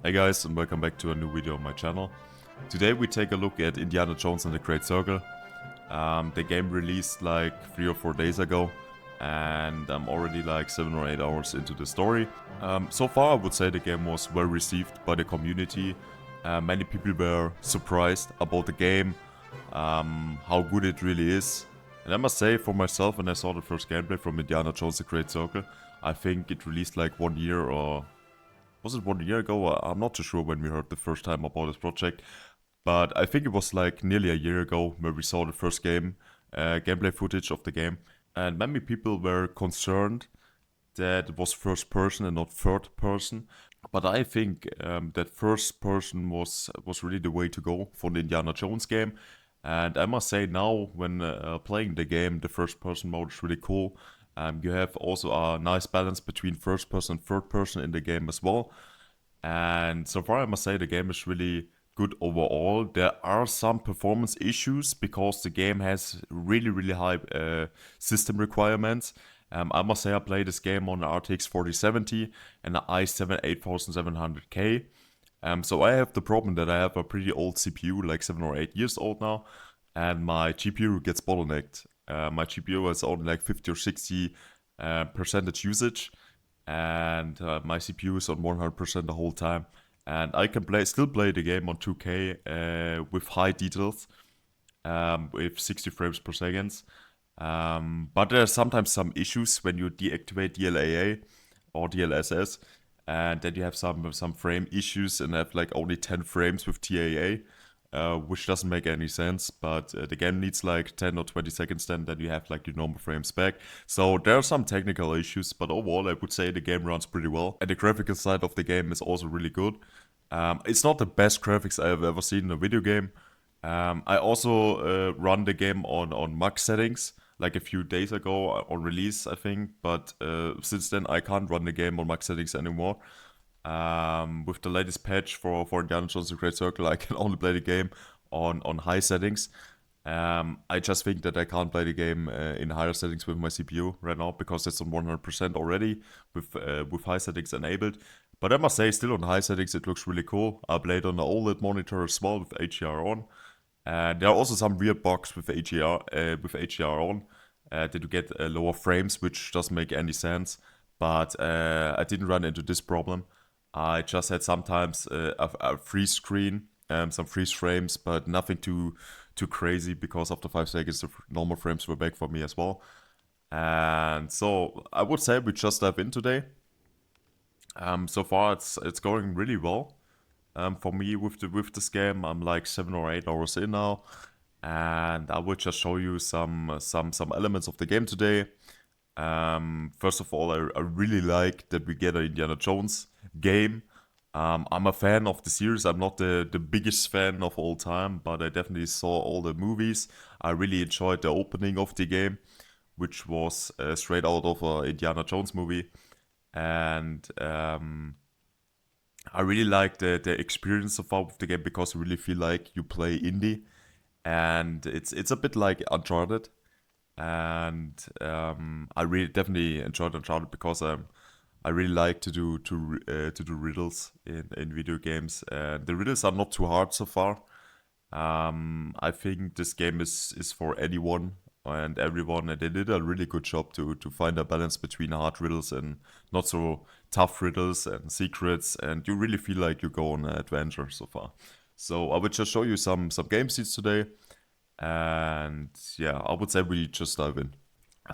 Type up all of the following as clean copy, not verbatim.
Hey guys, and welcome back to a new video on my channel. Today we take a look at Indiana Jones and the Great Circle. The game released like 3 or 4 days ago, and I'm already like 7 or 8 hours into the story. So far I would say the game was well received by the community. Many people were surprised about the game, how good it really is. And I must say, for myself, when I saw the first gameplay from Indiana Jones the Great Circle, I think it released like 1 year, or was it 1 year ago? I'm not too sure when we heard the first time about this project, but I think it was like nearly a year ago where we saw the first gameplay footage of the game, and many people were concerned that it was first person and not third person. But I think that first person was really the way to go for the Indiana Jones game. And I must say now, when playing the game, the first person mode is really cool. You have also a nice balance between first person and third person in the game as well. And so far, I must say the game is really good overall. There are some performance issues because the game has really high system requirements. I must say I played this game on an RTX 4070 and an i7 8700K. So I have the problem that I have a pretty old CPU, like 7 or 8 years old now, and my GPU gets bottlenecked. My GPU has only like 50 or 60 percentage usage, and my CPU is on 100% the whole time. And I can still play the game on 2K with high details, with 60 frames per second. But there are sometimes some issues when you deactivate DLAA or DLSS, and then you have some frame issues and have like only 10 frames with TAA, which doesn't make any sense. But the game needs like 10 or 20 seconds then you have like your normal frames back. So there are some technical issues, but overall I would say the game runs pretty well. And the graphical side of the game is also really good. It's not the best graphics I have ever seen in a video game. I also run the game on max settings, like a few days ago on release, I think. But since then, I can't run the game on max settings anymore. With the latest patch for Indiana Jones: The Great Circle, I can only play the game on high settings. I just think that I can't play the game in higher settings with my CPU right now because it's on 100% already with high settings enabled. But I must say, still on high settings, it looks really cool. I played on the OLED monitor as well with HDR on. And there are also some weird bugs with HDR on that you get lower frames, which doesn't make any sense. But I didn't run into this problem. I just had sometimes a freeze screen, some freeze frames, but nothing too crazy because after 5 seconds the normal frames were back for me as well. And so I would say we just dive in today. So far it's going really well. For me with this game, I'm like 7 or 8 hours in now, and I will just show you some elements of the game today. First of all, I really like that we get an Indiana Jones game. I'm a fan of the series. I'm not the biggest fan of all time, but I definitely saw all the movies. I really enjoyed the opening of the game, which was straight out of an Indiana Jones movie. And I really like the experience so far with the game because you really feel like you play indie, and it's a bit like Uncharted. And I really definitely enjoyed Uncharted because I really like to do riddles in video games, and the riddles are not too hard so far. I think this game is for anyone and everyone, and they did a really good job to find a balance between hard riddles and not so tough riddles and secrets, and you really feel like you go on an adventure so far. So I will just show you some game scenes today, and yeah, I would say we just dive in.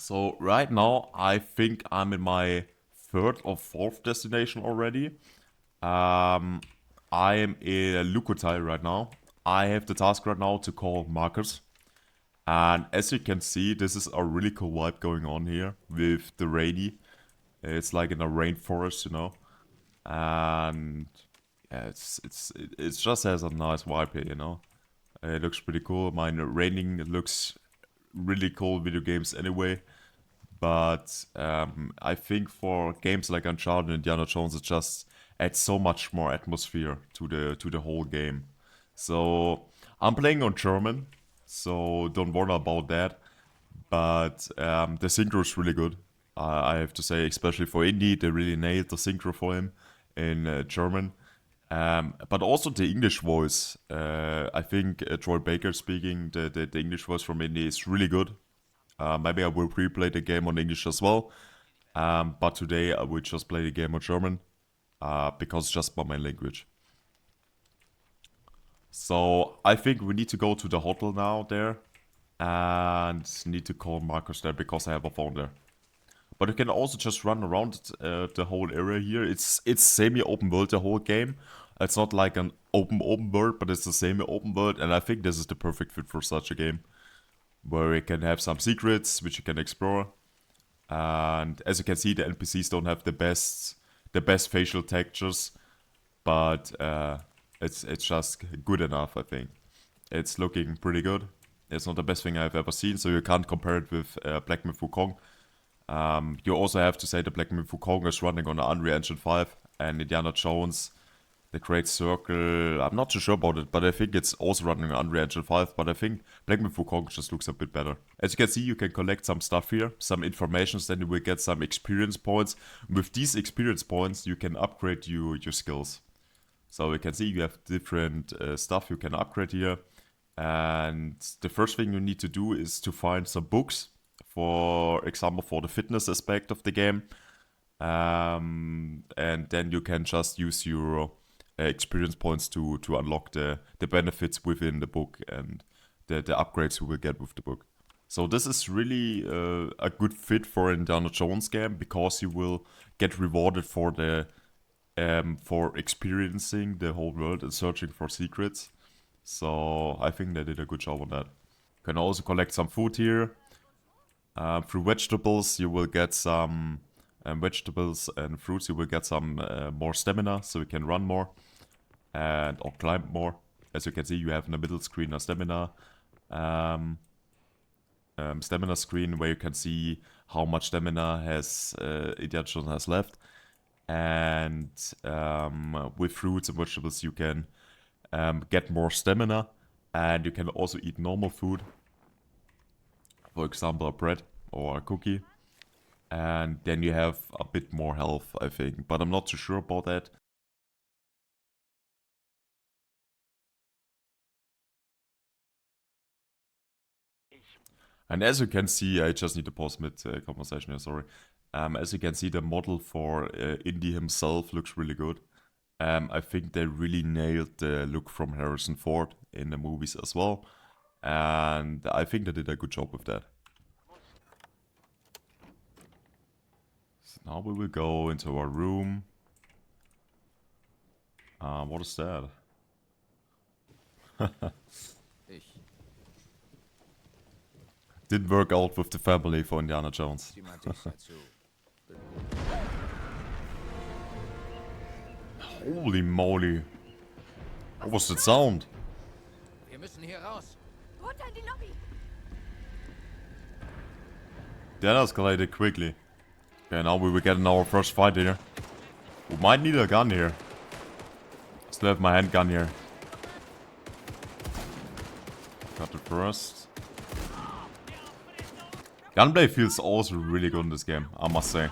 So right now, I think I'm in my third or fourth destination already. Um, I am in Lukotai right now. I have the task right now to call Marcus. And as you can see, this is a really cool vibe going on here with the rainy. It's like in a rainforest, you know. And yeah, it just has a nice vibe here, you know. It looks pretty cool. Mine raining looks really cool video games anyway. But I think for games like Uncharted and Indiana Jones, it just adds so much more atmosphere to the whole game. So I'm playing on German, so don't worry about that. But the synchro is really good. I have to say, especially for indie, they really nailed the synchro for him in German. But also the English voice. I think Troy Baker speaking the English voice from India is really good. Maybe I will replay the game on English as well. But today I will just play the game on German because it's just my main language. So I think we need to go to the hotel now there and need to call Marcus there because I have a phone there. But you can also just run around the whole area here. It's semi-open world, the whole game. It's not like an open world, but it's a semi-open world, and I think this is the perfect fit for such a game. Where you can have some secrets, which you can explore. And as you can see, the NPCs don't have the best facial textures. But it's just good enough, I think. It's looking pretty good. It's not the best thing I've ever seen, so you can't compare it with Black Myth Wukong. You also have to say that Black Myth Wukong is running on Unreal Engine 5 and Indiana Jones, The Great Circle, I'm not too sure about it, but I think it's also running on Unreal Engine 5, but I think Black Myth Wukong just looks a bit better. As you can see, you can collect some stuff here, some information, then you will get some experience points. With these experience points, you can upgrade your skills. So you can see you have different stuff you can upgrade here. And the first thing you need to do is to find some books. For example, for the fitness aspect of the game. And then you can just use your experience points to unlock the benefits within the book and the upgrades you will get with the book. So this is really a good fit for an Indiana Jones game because you will get rewarded for the for experiencing the whole world and searching for secrets. So I think they did a good job on that. You can also collect some food here. Through vegetables, you will get some vegetables and fruits. You will get some more stamina, so you can run more and or climb more. As you can see, you have in the middle screen a stamina screen where you can see how much stamina has Indiana Jones has left. And with fruits and vegetables, you can get more stamina, and you can also eat normal food. For example, a bread or a cookie. And then you have a bit more health, I think. But I'm not too sure about that. And as you can see, I just need to pause mid-conversation here, sorry. As you can see, the model for Indy himself looks really good. I think they really nailed the look from Harrison Ford in the movies as well. And I think they did a good job with that. So now we will go into our room. What is that? Didn't work out with the family for Indiana Jones. Holy moly. What was that sound? Wir müssen hier raus. Runter in die Lobby. That escalated quickly. Okay, now we will get in our first fight here. We might need a gun here. Still have my handgun here. Got it first. Gunplay feels also really good in this game, I must say.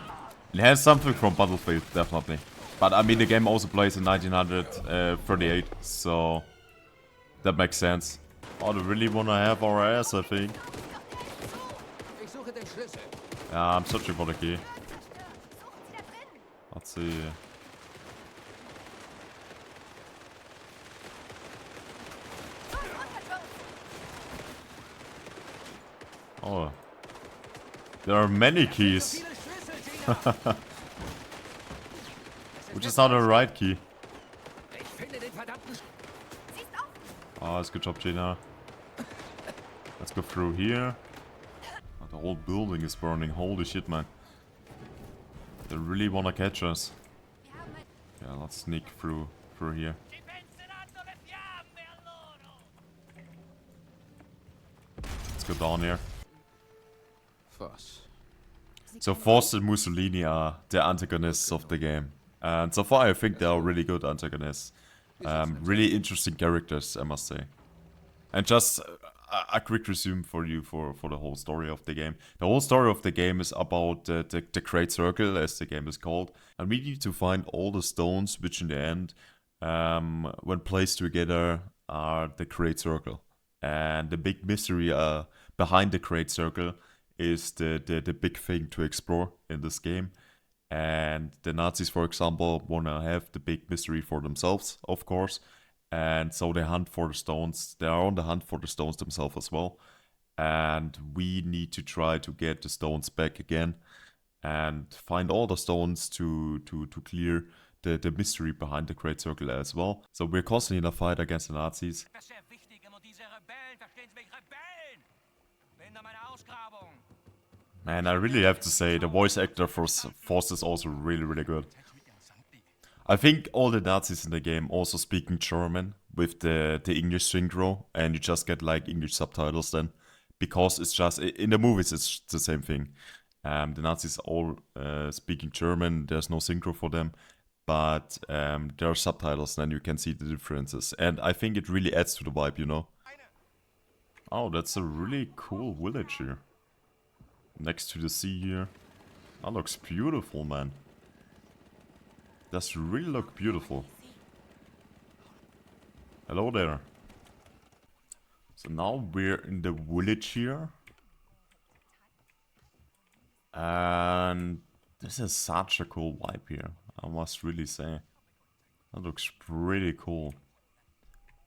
It has something from Battlefield, definitely. But I mean, the game also plays in 1938, so that makes sense. Oh, they really wanna have our ass, I think. Yeah, I'm searching for the key. Let's see. Oh. There are many keys. Which is not the right key. Oh, that's a good job, Gina. Let's go through here. Oh, the whole building is burning. Holy shit, man. They really wanna catch us. Yeah, let's sneak through here. Let's go down here. So Faust and Mussolini are the antagonists of the game. And so far I think they are really good antagonists. Really interesting characters, I must say. And just a quick resume for you for the whole story of the game. The whole story of the game is about the Great Circle, as the game is called. And we need to find all the stones which in the end when placed together are the Great Circle. And the big mystery behind the Great Circle is the big thing to explore in this game. And the Nazis, for example, want to have the big mystery for themselves, of course. And so they hunt for the stones. They are on the hunt for the stones themselves as well. And we need to try to get the stones back again and find all the stones to clear the mystery behind the Great Circle as well. So we're constantly in a fight against the Nazis. Man, I really have to say, the voice actor for Force is also really good. I think all the Nazis in the game also speaking German with the English synchro, and you just get like English subtitles then. Because it's just, in the movies it's the same thing. The Nazis all speaking German, there's no synchro for them. But there are subtitles, and you can see the differences. And I think it really adds to the vibe, you know. Oh, that's a really cool village here. Next to the sea here. That looks beautiful, man. Does really look beautiful. Hello there. So now we're in the village here. And this is such a cool vibe here, I must really say. That looks pretty cool.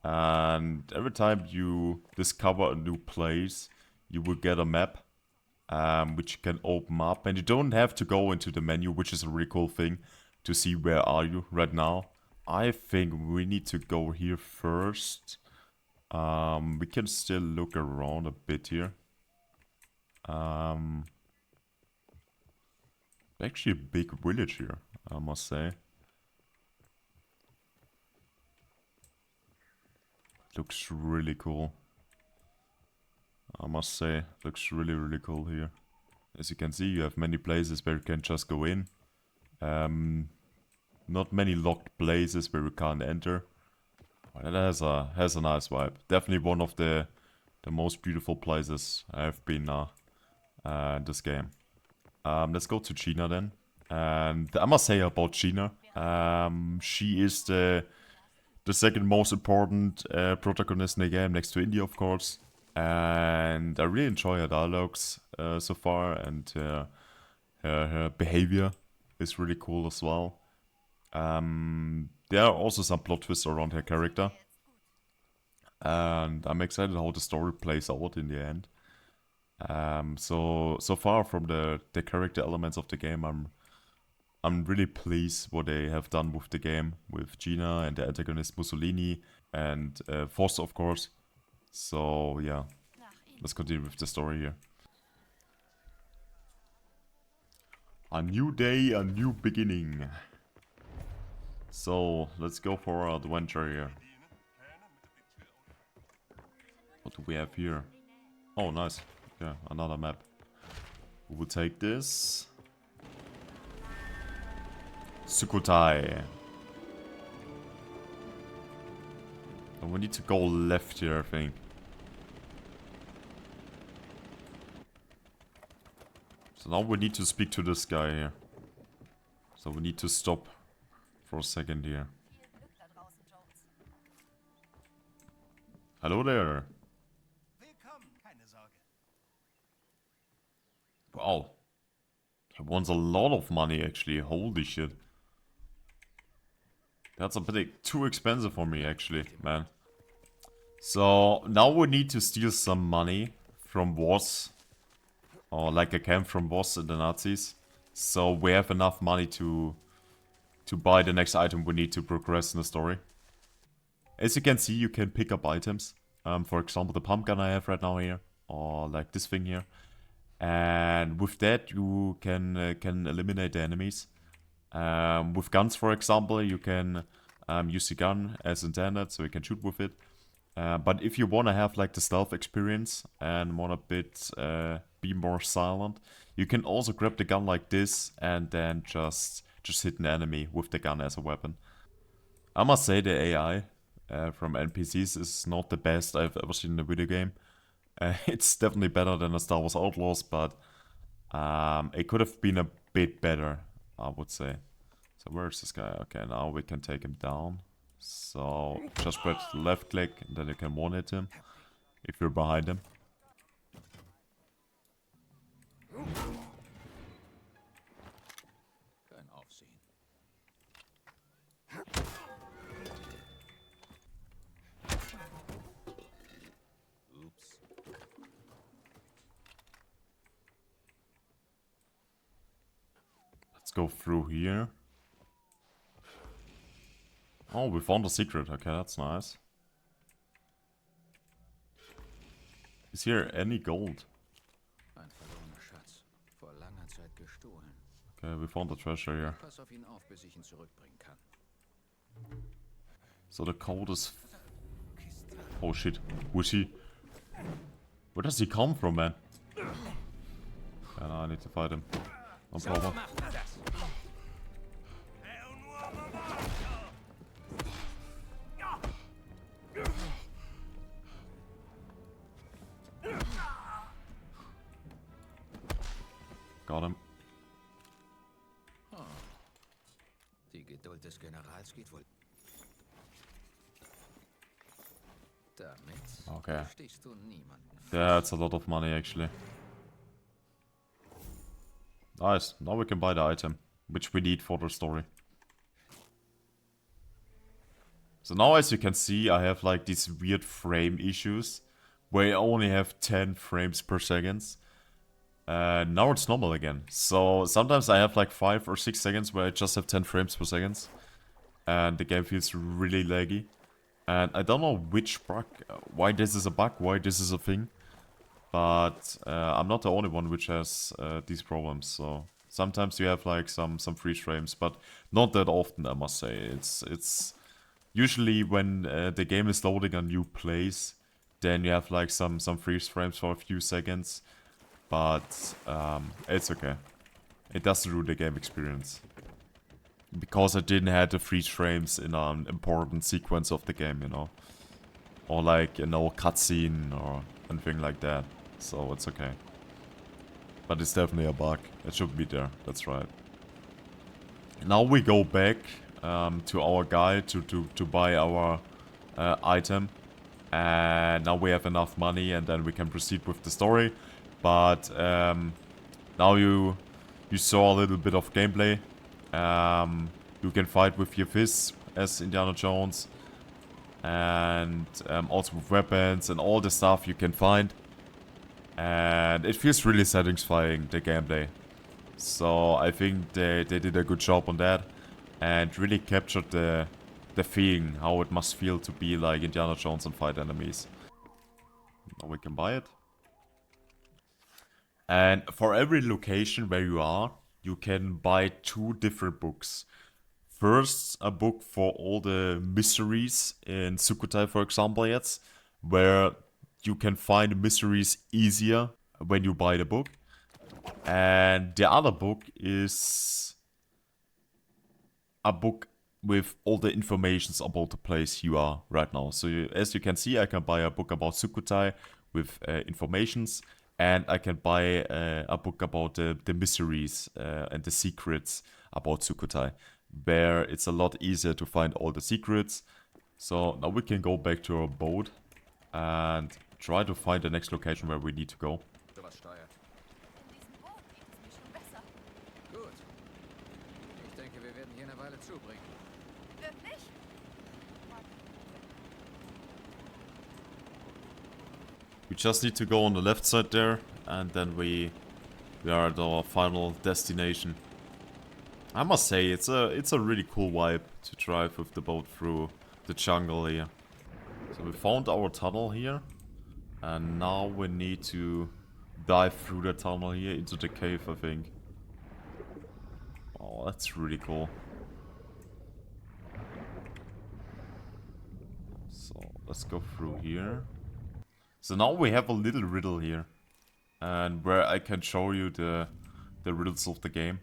And every time you discover a new place, you will get a map. Which you can open up, and you don't have to go into the menu, which is a really cool thing to see where are you right now. I think we need to go here first. We can still look around a bit here. Actually a big village here, I must say. Looks really cool. I must say, looks really cool here. As you can see, you have many places where you can just go in. Not many locked places where you can't enter. But it has a nice vibe. Definitely one of the most beautiful places I've been in this game. Let's go to Gina then. And I must say about Gina, she is the second most important protagonist in the game, next to Indy, of course. And I really enjoy her dialogues so far, and her behavior is really cool as well. There are also some plot twists around her character, and I'm excited how the story plays out in the end. So far from the character elements of the game, I'm really pleased what they have done with the game, with Gina and the antagonist Mussolini and Force, of course. So yeah, let's continue with the story here. A new day, a new beginning. So let's go for our adventure here. What do we have here? Oh, nice. Yeah, another map. We will take this. Sukhothai. And we need to go left here, I think. So now we need to speak to this guy here. So we need to stop for a second here. Hello there. Wow. He wants a lot of money actually. Holy shit. That's a bit too expensive for me actually, man. So now we need to steal some money from Voss. Or like a camp from Voss and the Nazis. So we have enough money to buy the next item we need to progress in the story. As you can see, you can pick up items. For example, the pump gun I have right now here. Or like this thing here. And with that you can eliminate the enemies. With guns, for example, you can use the gun as intended, so you can shoot with it. But if you want to have like the stealth experience and want a bit be more silent, you can also grab the gun like this and then just hit an enemy with the gun as a weapon. I must say the AI from NPCs is not the best I've ever seen in a video game. It's definitely better than a Star Wars Outlaws, but it could have been a bit better, I would say. So where's this guy? Okay, now we can take him down. So just press left click and then you can one-hit him if you're behind him. Kein Aufsehen. Oops. Let's go through here. Oh, we found a secret. Okay, that's nice. Is here any gold? Ein verlorener Schatz. Vor langer Zeit gestohlen. Okay, we found the treasure here. Pass auf ihn auf, bis ich ihn zurückbringen kann. So the code is... Oh shit. Who is he? Where does he come from, man? Yeah, no, I need to fight him. No problem. Got him. Die Geduld des Generals geht wohl. Damit Okay. stichst du niemanden. That's a lot of money, actually. Nice. Now we can buy the item, which we need for the story. So now, as you can see, I have like these weird frame issues, where I only have 10 frames per second. Now it's normal again. So sometimes I have like 5 or 6 seconds where I just have 10 frames per second. And the game feels really laggy. And I don't know which bug, why this is a bug, why this is a thing. But I'm not the only one which has these problems. So sometimes you have like some freeze frames, but not that often, I must say. It's usually when the game is loading a new place, then you have like some freeze frames for a few seconds. But it's okay. It doesn't ruin the game experience. Because I didn't have the freeze frames in an important sequence of the game, you know. Or like, you know, cutscene or anything like that. So it's okay. But it's definitely a bug. It should be there, that's right. Now we go back to our guy to buy our item. And now we have enough money and then we can proceed with the story. But now you saw a little bit of gameplay. You can fight with your fists as Indiana Jones. And also with weapons and all the stuff you can find. And it feels really satisfying, the gameplay. So I think they did a good job on that. And really captured the feeling, how it must feel to be like Indiana Jones and fight enemies. Now we can buy it. And for every location where you are, you can buy 2 different books. First, a book for all the mysteries in Sukhothai, for example, yet, where you can find mysteries easier when you buy the book. And the other book is a book with all the informations about the place you are right now. So as you can see, I can buy a book about Sukhothai with informations. And I can buy a book about the mysteries and the secrets about Sukhothai, where it's a lot easier to find all the secrets. So now we can go back to our boat and try to find the next location where we need to go. Sowas steuert. In diesem Boot geht es mir schon besser. Gut. Ich denke, wir werden hier eine Weile zubringen. Wirklich? We just need to go on the left side there, and then we are at our final destination. I must say, it's a really cool vibe to drive with the boat through the jungle here. So we found our tunnel here, and now we need to dive through the tunnel here into the cave, I think. Oh, that's really cool. So let's go through here. So now we have a little riddle here, and where I can show you the riddles of the game.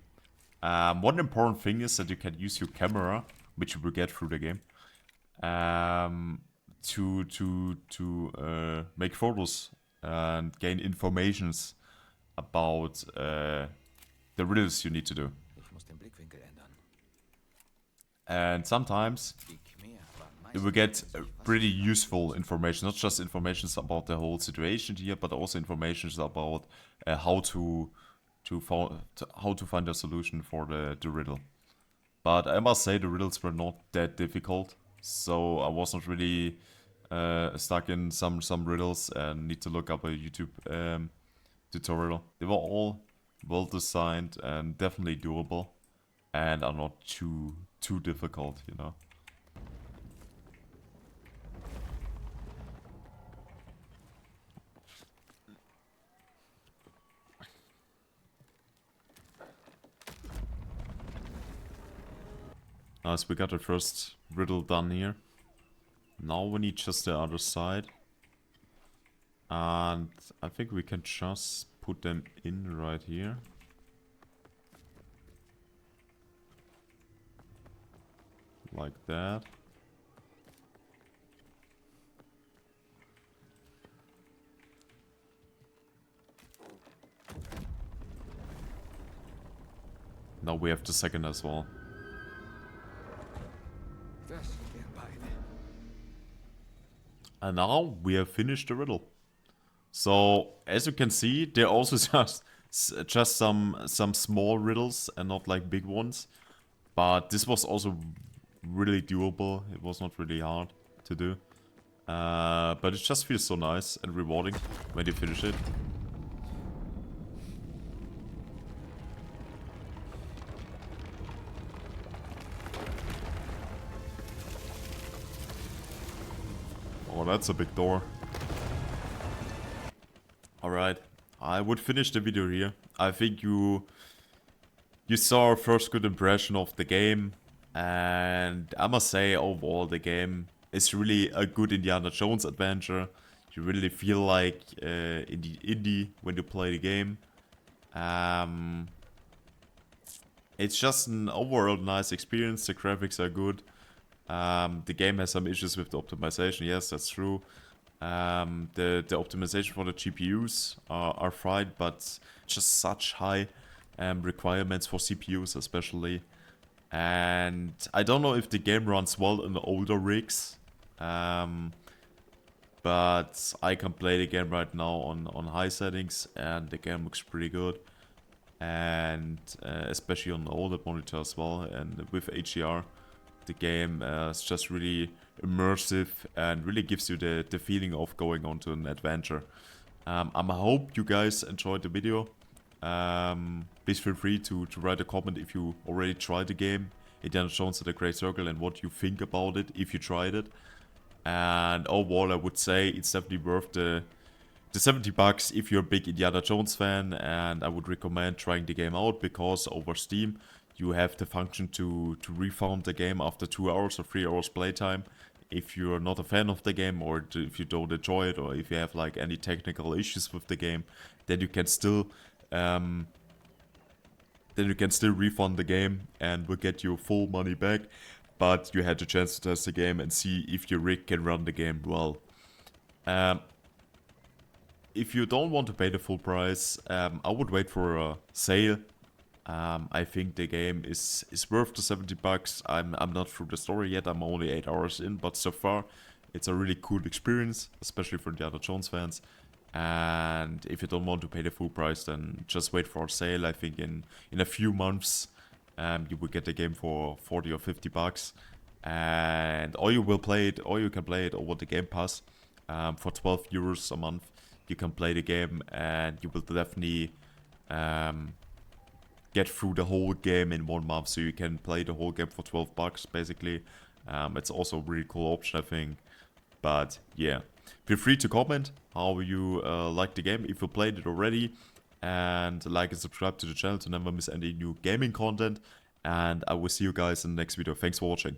One important thing is that you can use your camera, which you will get through the game, to make photos and gain informations about the riddles you need to do. Ich muss den Blickwinkel ändern. And sometimes Die Khmer waren you will get pretty useful information, not just information about the whole situation here, but also information about how to find a solution for the riddle. But I must say the riddles were not that difficult, so I was not really stuck in some riddles and need to look up a YouTube tutorial. They were all well designed and definitely doable, and are not too difficult, you know. Nice, we got the first riddle done here. Now we need just the other side. And I think we can just put them in right here. Like that. Now we have the second as well. And now we have finished the riddle. So as you can see, there are also just some small riddles and not like big ones. But this was also really doable. It was not really hard to do. But it just feels so nice and rewarding when you finish it. Oh, that's a big door. Alright, I would finish the video here. I think you saw our first good impression of the game. And I must say, overall, the game is really a good Indiana Jones adventure. You really feel like in the indie when you play the game. It's just an overall nice experience. The graphics are good. The game has some issues with the optimization. Yes, that's true. The optimization for the GPUs are fine, but just such high requirements for CPUs especially. And I don't know if the game runs well in the older rigs. But I can play the game right now on high settings and the game looks pretty good. And especially on the older monitor as well, and with HDR. The game is just really immersive and really gives you the feeling of going on to an adventure. I hope you guys enjoyed the video. Please feel free to write a comment if you already tried the game, Indiana Jones and the Great Circle, and what you think about it if you tried it. And overall, I would say it's definitely worth the $70 if you're a big Indiana Jones fan, and I would recommend trying the game out because over Steam you have the function to refund the game after 2 hours or 3 hours playtime. If you're not a fan of the game, or if you don't enjoy it, or if you have like any technical issues with the game, then you can still refund the game and will get your full money back. But you had the chance to test the game and see if your rig can run the game well. If you don't want to pay the full price, I would wait for a sale. I think the game is worth the $70. I'm not through the story yet. I'm only 8 hours in, but so far it's a really cool experience, especially for the other Jones fans. And if you don't want to pay the full price, then just wait for a sale. I think in a few months you will get the game for 40 or $50, and or you can play it over the Game Pass for 12 euros a month. You can play the game, and you will definitely get through the whole game in 1 month, so you can play the whole game for $12 basically. It's also a really cool option, I think. But yeah, feel free to comment how you like the game if you played it already, and like and subscribe to the channel to never miss any new gaming content. And I will see you guys in the next video. Thanks for watching.